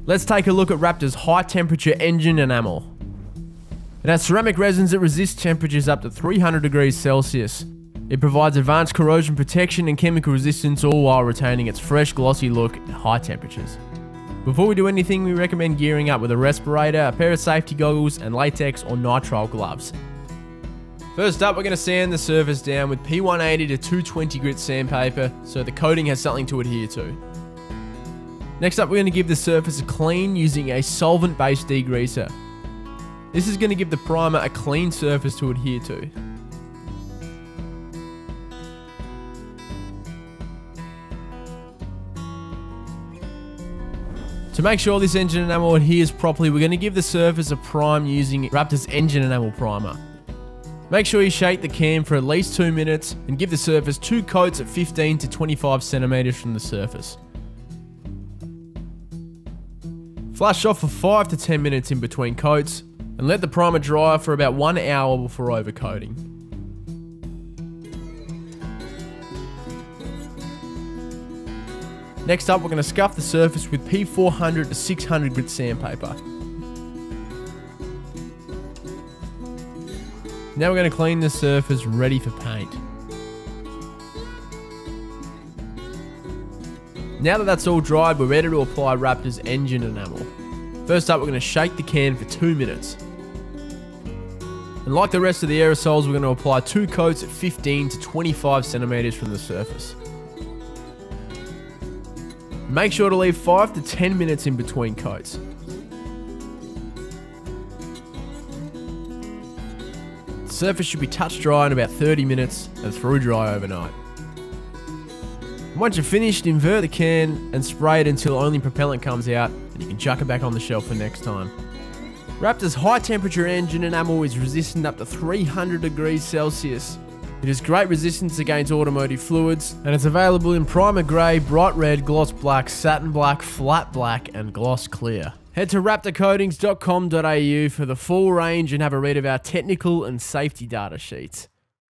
Let's take a look at Raptor's high temperature engine enamel. It has ceramic resins that resist temperatures up to 300 degrees Celsius. It provides advanced corrosion protection and chemical resistance, all while retaining its fresh, glossy look at high temperatures. Before we do anything, we recommend gearing up with a respirator, a pair of safety goggles, and latex or nitrile gloves. First up, we're going to sand the surface down with P180 to 220 grit sandpaper so the coating has something to adhere to. Next up, we're going to give the surface a clean using a solvent-based degreaser. This is going to give the primer a clean surface to adhere to. To make sure this engine enamel adheres properly, we're going to give the surface a prime using Raptor's Engine Enamel Primer. Make sure you shake the can for at least 2 minutes and give the surface 2 coats at 15 to 25 centimeters from the surface. Flush off for 5 to 10 minutes in between coats and let the primer dry for about 1 hour before overcoating. Next up, we're going to scuff the surface with P400 to 600 grit sandpaper. Now we're going to clean the surface ready for paint. Now that that's all dried, we're ready to apply Raptor's engine enamel. First up, we're going to shake the can for 2 minutes. And like the rest of the aerosols, we're going to apply 2 coats at 15 to 25 centimeters from the surface. Make sure to leave 5 to 10 minutes in between coats. The surface should be touch dry in about 30 minutes and through dry overnight. Once you're finished, invert the can and spray it until only propellant comes out, and you can chuck it back on the shelf for next time. Raptor's high temperature engine enamel is resistant up to 300 degrees Celsius. It has great resistance against automotive fluids, and it's available in primer grey, bright red, gloss black, satin black, flat black, and gloss clear. Head to raptorcoatings.com.au for the full range and have a read of our technical and safety data sheets.